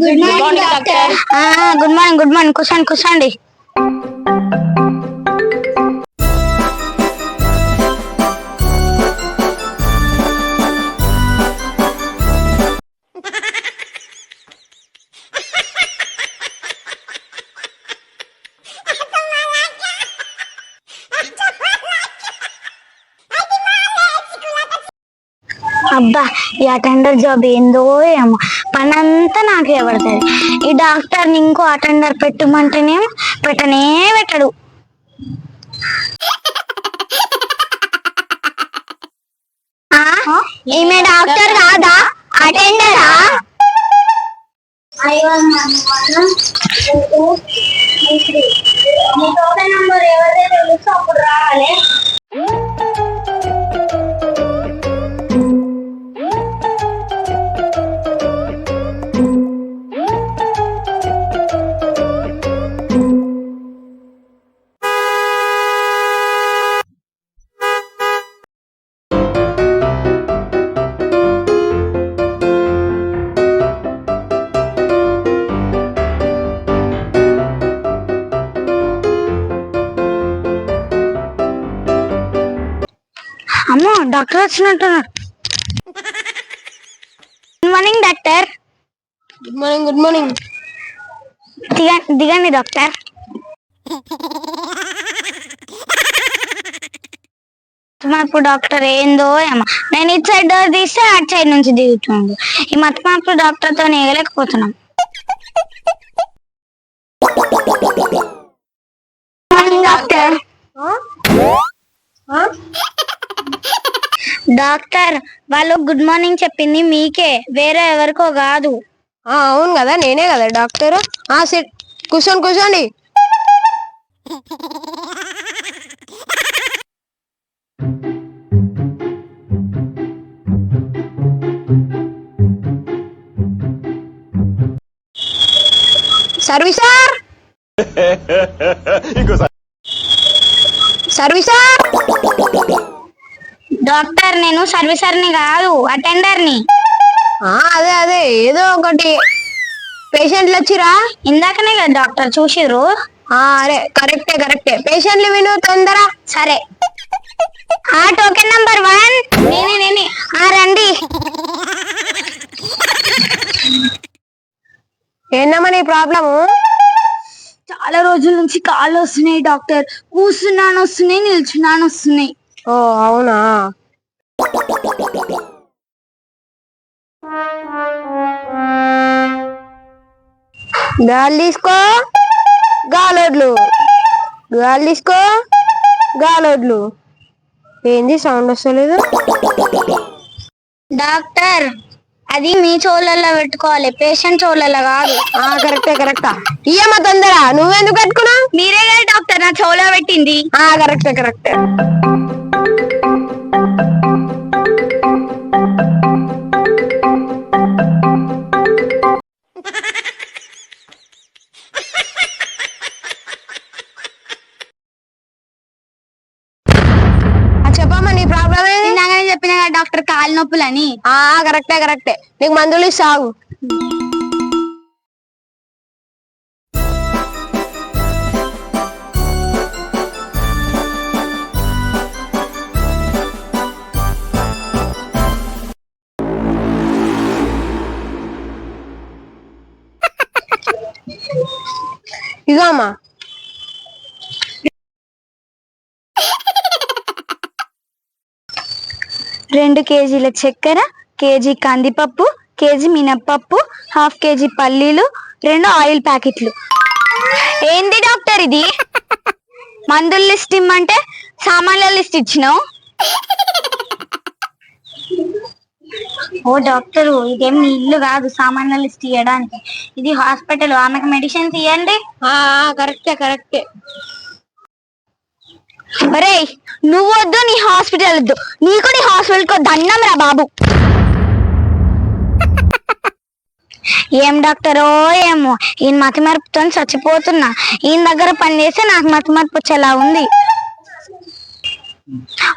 Good morning doctor. Good morning కూర్చోండి కూర్చోండి. అబ్బా ఈ అటెండర్ జాబ్ ఏందో ఏమో, పని అంతా నాకే పడుతుంది. ఈ డాక్టర్ని ఇంకో అటెండర్ పెట్టమంటేనేమో పెట్టనే పెట్టడు. ఈమె డాక్టర్ కాదా, అటెండరా? నంబర్ ఎవరైతే తెలుసు అప్పుడు రావాలి. అమ్మో డాక్టర్ వచ్చినట్టున్నారు. Good morning doctor. Good morning. దిగండి డాక్టర్. మతమార్పు డాక్టర్ ఏందో ఏమో, నేను ఇటు సైడ్ డోర్ తీస్తే అటు సైడ్ నుంచి దిగుతుంది. ఈ మతమార్పు డాక్టర్ తో వేయలేకపోతున్నాం. డాక్టర్ డాక్టర్ వాళ్ళు గుడ్ మార్నింగ్ చెప్పింది మీకే, వేరే ఎవరికో కాదు. అవును కదా, నేనే కదా డాక్టర్. కూర్చోండి. సర్వీసర్ డాక్టర్ నేను సర్వీసర్ని కాదు, అటెండర్ని. అదే ఏదో ఒకటి. పేషెంట్లు వచ్చిరా? ఇందాకనే కదా డాక్టర్ చూసిర్రు. అరే కరెక్టే. పేషెంట్లు విను తొందర. సరే, టోకెన్ నంబర్ 1 నేనే. రండి. ఏందమ్మా నీ ప్రాబ్లము? చాలా రోజుల నుంచి కాళ్ళు వస్తున్నాయి డాక్టర్. కూర్చున్నాను వస్తున్నాయి, నిల్చున్నాను వస్తున్నాయి. ఓ అవునా? గాలి తీసుకో, గాలోడ్లు. గాలి తీసుకో, గాలోడ్లు. ఏంది సౌండ్ వస్తలేదు? డాక్టర్ అది మీ చోళ్ళల్లో పెట్టుకోవాలి, పేషెంట్ చోళ్ళల్లో కాదు. కరెక్టా. ఇయ్యమ్మా తొందర. నువ్వెందుకు పెట్టుకున్నావు? మీరే కదా డాక్టర్ నా చోలో పెట్టింది. కరెక్టే. చెప్పమ్మా నీ ప్రాబ్లం ఏంది? ఇందాకనే చెప్పిన కదా డాక్టర్ కాలు నొప్పులని. కరెక్టే. నీకు మందులు ఇస్తావు. ఇగో అమ్మా. 2 కేజీల చక్కెర, కేజీ కందిపప్పు, కేజీ మినప్పప్పు, 1/2 కేజీ పల్లీలు, 2 ఆయిల్ ప్యాకెట్లు. ఏంది డాక్టర్ ఇది? మందుల లిస్ట్ ఇమ్మంటే సామాన్ల లిస్ట్ ఇచ్చినావు. ఓ డాక్టర్, ఇదేం మీ ఇల్లు కాదు సామాన్ల లిస్ట్ ఇవ్వడానికి, ఇది హాస్పిటల్. ఆమెకు మెడిసిన్స్ ఇవ్వండి. కరెక్టే. ఒరే నువ్వు వద్దు, నీ హాస్పిటల్ వద్దు, నీకు నీ హాస్పిటల్కో దండం రా బాబు. ఏం డాక్టరో ఏమో, ఈయన మతిమరుపుతో చచ్చిపోతున్నా. ఈయన దగ్గర పని చేస్తే నాకు మతిమరుపు వచ్చేలా ఉంది.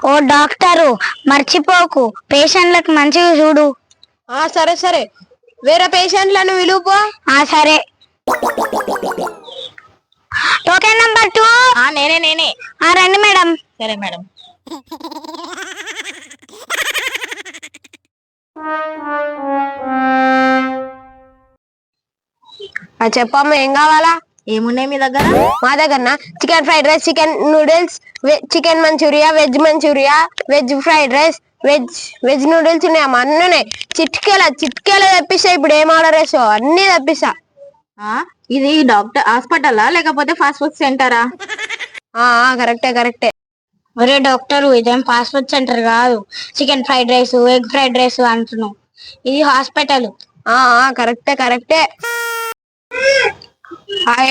ఓ డాక్టరు మర్చిపోకు, పేషెంట్లకు మంచిగా చూడు. సరే వేరే పేషెంట్లను విలుపు. సరే. Token number 2. నేనే రండి మేడం. సరే మేడం. చెప్పమ్మా ఏం కావాలా? ఏమున్నాయి మీ దగ్గర? మా దగ్గర chicken fried rice, chicken noodles, chicken manchurian, veg manchurian, veg fried rice, veg noodles ఉన్నాయమ్మా. అన్నీ ఉన్నాయి. చిట్కేలా తెప్పిస్తా. ఇప్పుడు ఏం ఆర్డర్ చేసావు అన్ని తెప్పిస్తా. ఇది డాక్టర్ హాస్పిటలా లేకపోతే ఫాస్ట్ ఫుడ్ సెంటరా? కరెక్టే. ఒరే డాక్టర్, ఇదేం ఫాస్ట్ ఫుడ్ సెంటర్ కాదు. Chicken fried rice, egg fried rice అంటున్నావు. ఇది హాస్పిటల్. కరెక్టే.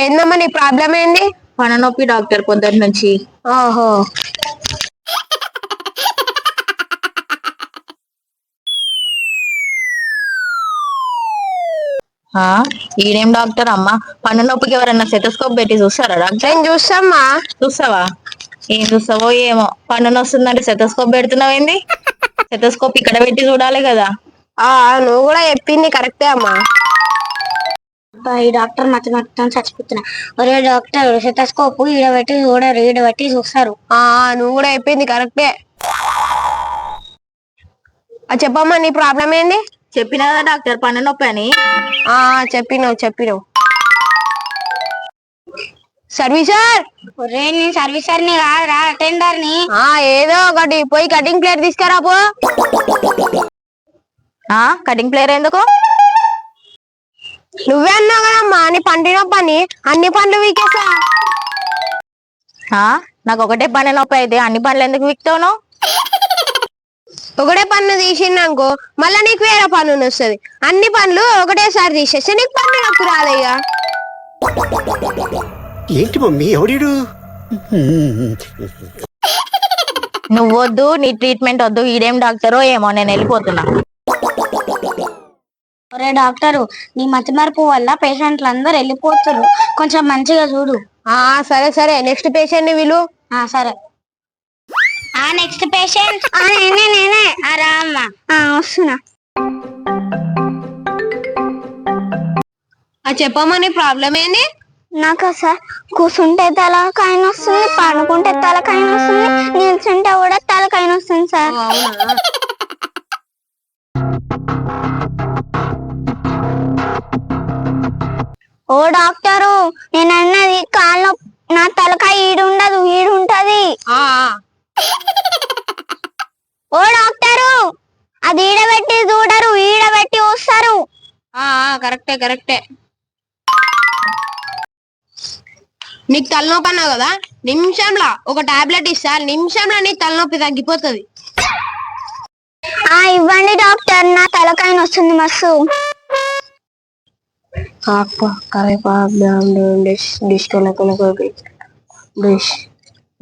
ఏందమ్మా నీ ప్రాబ్లం ఏంది? పననొప్పి డాక్టర్ పొద్దున్న నుంచి. ఓహో. ఈడేం డాక్టర్ అమ్మా? పన్ను నొప్పికి ఎవరన్నా సెటోస్కోప్ పెట్టి చూస్తారా డాక్టర్? నేను చూస్తామ్మా. చూస్తావా? ఏం చూస్తావో ఏమో. పన్ను నొస్తుందంటే సెటోస్కోప్ పెడుతున్నావేంది? సెటోస్కోప్ ఇక్కడ పెట్టి చూడాలి కదా. నువ్వు కూడా చెప్పింది కరెక్టే అమ్మా. ఈ డాక్టర్ మొత్తం చచ్చిపోతున్నా. ఒరే డాక్టర్, సెటోస్కోప్ ఈడబెట్టి చూడరు, ఈడబెట్టి చూస్తారు. నువ్వు కూడా చెప్పింది కరెక్టే. చెప్పమ్మా నీ ప్రాబ్లం ఏంది? చెప్పినా కదా డాక్టర్ పన్ను నొప్పి అని. చెప్పినావు. సర్వీసర్. ఒరే నేను సర్వీసర్ ని కాదురా, అటెండర్ ని. ఏదో ఒకటి పోయి కటింగ్ ప్లేట్ తీసుకురా పో. కటింగ్ ప్లేయర్ ఎందుకు? నువ్వే అన్నావు కదమ్మా నీ పంటి నొప్పి అని. అన్ని పండ్లు వీకేసా. నాకు ఒకటే పన్ను నొప్పి అయితే అన్ని పనులు ఎందుకు వీక్తావు? ఒకటే పన్ను తీసిందనుకో మళ్ళా నీకు వేరే పన్ను వస్తుంది. అన్ని పనులు ఒకటేసారి తీసేస్తే నీకు పన్ను నొప్పి రాదయ్యా. ఏంటి మమ్మీ ఎవడు? నువ్వు వద్దు, నీ ట్రీట్మెంట్ వద్దు. ఈడేం డాక్టరో ఏమో, నేను వెళ్ళిపోతున్నా. ఒరే డాక్టరు, నీ మతిమరుపు వల్ల పేషెంట్లు అందరు వెళ్ళిపోతారు. కొంచెం మంచిగా చూడు. సరే నెక్స్ట్ పేషెంట్ ని విలు. సరే. Next patient. నేనే. రామ్మా. వస్తున్నా. చెప్పమ్మా నీ ప్రాబ్లం ఏంది? నాకు సార్ కూర్చుంటే తలకాయన వస్తుంది, పడుకుంటే తలకాయన వస్తుంది, నిల్చుంటే కూడా తలకాయన వస్తుంది సార్. ఓ డాక్టరు, నేను అన్నది కాళ్ళు, నా తలకాయ ఈడుండదు, ఈడుంటది. ఓ డాక్టరు, అది ఈడబెట్టి చూడరు, ఈడబెట్టి వస్తారు. కరెక్టే. నీకు తలనొప్పి అన్నావు కదా, నిమిషంలో ఒక టాబ్లెట్ ఇస్తా. నిమిషంలో నీ తలనొప్పి తగ్గిపోతుంది. ఇవ్వండి డాక్టర్, నా తలకాయన వస్తుంది మస్తు.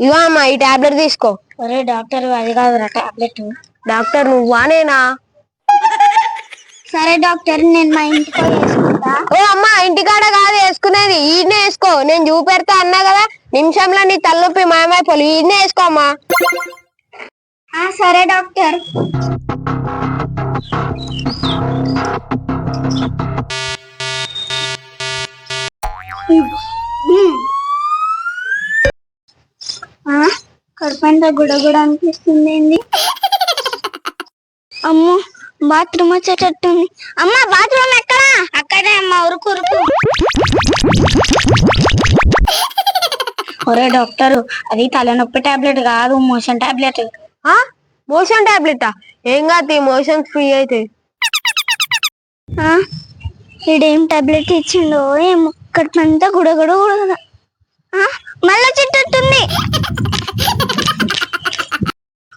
ఇవో అమ్మా ఈ టాబ్లెట్ తీసుకో. ఒరే డాక్టర్, అది కాదురా టాబ్లెట్. డాక్టర్ నువ్వానేనా? సరే డాక్టర్, నేను మా ఇంటికి వేసుకుంటా. ఓ అమ్మా ఇంటికాడ కాదు వేసుకునేది, ఈయనే వేసుకో. నేను చూపెడతా అన్నా కదా, నిమిషంలో నీ తలనొప్పి మాయమైపోయి ఈయనే వేసుకో అమ్మా. సరే డాక్టర్. కడుపంతా గుడగుడ అనిపిస్తుంది ఏంది? అమ్మో, బాత్రూమ్ వచ్చేటట్టుంది. అమ్మా బాత్రూమ్ ఎక్కడా? అక్కడే అమ్మా, ఉరుకు. ఒరే డాక్టర్, అది తలనొప్పి టాబ్లెట్ కాదు, మోషన్ టాబ్లెట్. మోషన్ టాబ్లెటా? ఏం కాదు, మోషన్ ఫ్రీ అయితే. ఇడేం టాబ్లెట్ ఇచ్చిండో ఏమో, కడుపంతా గుడగుడ మళ్ళీ వచ్చేటట్టుంది.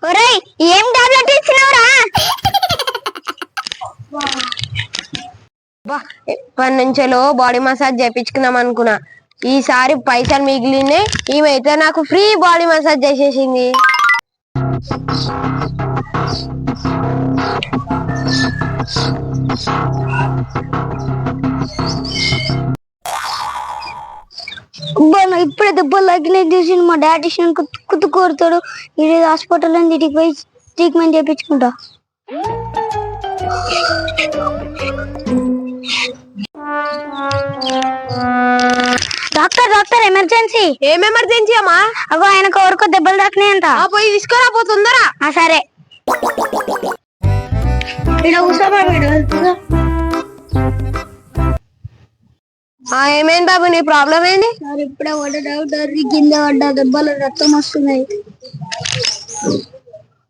ఒరే ఏం టాబ్లెట్ ఇచ్చినవరా? ఎప్పటి నుంచో బాడీ మసాజ్ చేయించుకుందాం అనుకున్నా. ఈసారి పైసలు మిగిలినాయి. ఈమెయితే నాకు ఫ్రీ బాడీ మసాజ్ చేసేసింది. ఇప్పుడే దెబ్బలు తగ్గినాయి చూసి మా డాడీ కుత్తు కోరుతాడు. ఇది హాస్పిటల్ ఇంటికి పోయి ట్రీట్మెంట్ చేయించుకుంటా. Doctor doctor emergency. ఏం ఎమర్జెన్సీ అమ్మా? అగో ఆయనకు ఎవరికో దెబ్బలు తాకినాయంట. పోయి తీసుకురా పో తొందర. సరే ఏమైంది బాబు, నీ ప్రాబ్లం ఏంది? ఇప్పుడే పడ్డ డాక్టర్ కింద పడ్డ దెబ్బలు రక్తం వస్తున్నాయి.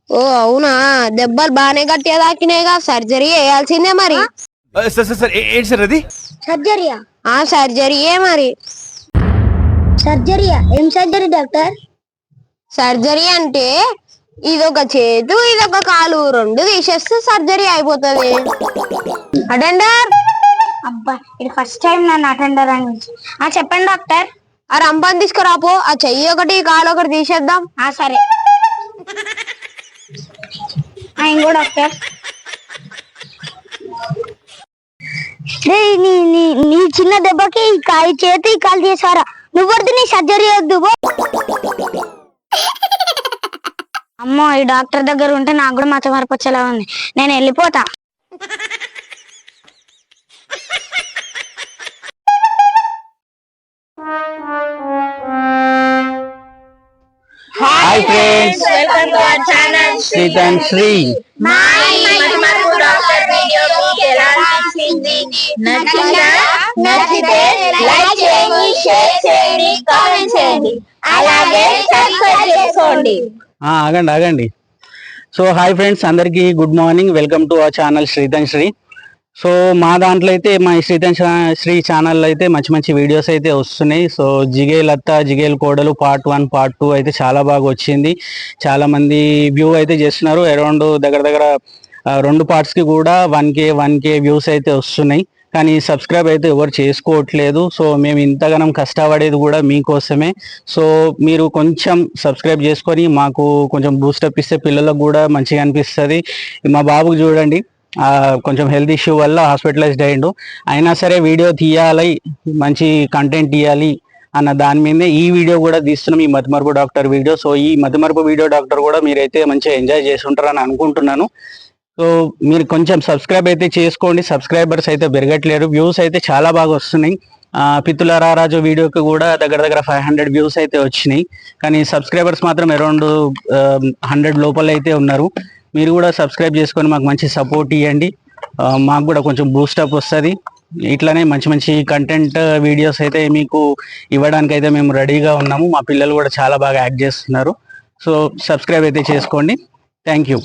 ఓ అవునా, దెబ్బలు బానే గట్టిగా తాకినాయిగా, సర్జరీ చేయాల్సిందే మరి. ఏంటి సార్ అది? సర్జరీయా? సర్జరీయే మరి. సర్జరీయా? ఏం సర్జరీ డాక్టర్? సర్జరీ అంటే ఇదొక చేతు ఇదొక కాలు రెండు తీసేస్తే సర్జరీ అయిపోతుంది. అటెండర్. అబ్బా ఇది ఫస్ట్ టైం నన్ను అటెండర్ అని. చెప్పండి డాక్టర్. ఆ రంపని తీసుకురాపో, ఆ చెయ్యి ఒకటి కాలు ఒకటి తీసేద్దాం. సరే ఇంకో డాక్టర్. నీ చిన్న దెబ్బకి ఈ చేతి కాలు చేసారా? నువ్వు నీ సర్జరీ వద్దు. అమ్మో ఈ డాక్టర్ దగ్గర ఉంటే నాకు కూడా మచ్చ మరపచ్చేలా ఉంది. నేను వెళ్ళిపోతా. Hi friends, welcome to our channel Sreeth and Sree. నచ్చిందా? నచ్చితే లైక్ చేయండి, షేర్ చేయండి, కామెంట్ చేయండి, అలాగే సబ్స్క్రైబ్ చేసుకోండి. ఆగండి. సో హాయ్ ఫ్రెండ్స్, అందరికీ good morning. Welcome to our channel Sreeth and Sree. So మా దాంట్లో అయితే మా శ్రీత్ అండ్ శ్రీ ఛానల్లో అయితే మంచి వీడియోస్ అయితే వస్తున్నాయి. సో జిగేల్ అత్త జిగేల్ కోడలు పార్ట్ 1 పార్ట్ 2 అయితే చాలా బాగా వచ్చింది. చాలా మంది వ్యూ అయితే చేస్తున్నారు. అరౌండ్ దగ్గర 2 పార్ట్స్కి కూడా 1K వ్యూస్ అయితే వస్తున్నాయి. కానీ సబ్స్క్రైబ్ అయితే ఎవరు చేసుకోవట్లేదు. సో మేము ఇంతగానం కష్టపడేది కూడా మీకోసమే. సో మీరు కొంచెం సబ్స్క్రైబ్ చేసుకొని మాకు కొంచెం బూస్టప్ ఇస్తే పిల్లలకు కూడా మంచిగా అనిపిస్తుంది. మా బాబుకు చూడండి, కొంచెం హెల్త్ ఇష్యూ వల్ల హాస్పిటలైజ్డ్ అయ్యిండు. అయినా సరే వీడియో తీయాలి, మంచి కంటెంట్ తీయాలి అన్న దాని మీదే ఈ వీడియో కూడా తీస్తున్నాం, ఈ మతిమరుపు డాక్టర్ వీడియో. సో ఈ మతిమరుపు వీడియో డాక్టర్ కూడా మీరైతే మంచిగా ఎంజాయ్ చేసి ఉంటారని అనుకుంటున్నాను. సో మీరు కొంచెం సబ్స్క్రైబ్ అయితే చేసుకోండి. సబ్స్క్రైబర్స్ అయితే పెరగట్లేరు, వ్యూస్ అయితే చాలా బాగా వస్తున్నాయి. పిత్తుల రారాజు వీడియోకి కూడా దగ్గర 500 వ్యూస్ అయితే వచ్చినాయి. కానీ సబ్స్క్రైబర్స్ మాత్రం అరౌండ్ 100 లోపల అయితే ఉన్నారు. మీరు కూడా సబ్స్క్రైబ్ చేసుకొని మాకు మంచి సపోర్ట్ ఇవ్వండి. మాకు కూడా కొంచెం బూస్టప్ వస్తుంది. ఇట్లానే మంచి కంటెంట్ వీడియోస్ అయితే మీకు ఇవ్వడానికి అయితే మేము రెడీగా ఉన్నాము. మా పిల్లలు కూడా చాలా బాగా యాక్ట్ చేస్తున్నారు. సో సబ్స్క్రైబ్ అయితే చేసుకోండి. Thank you.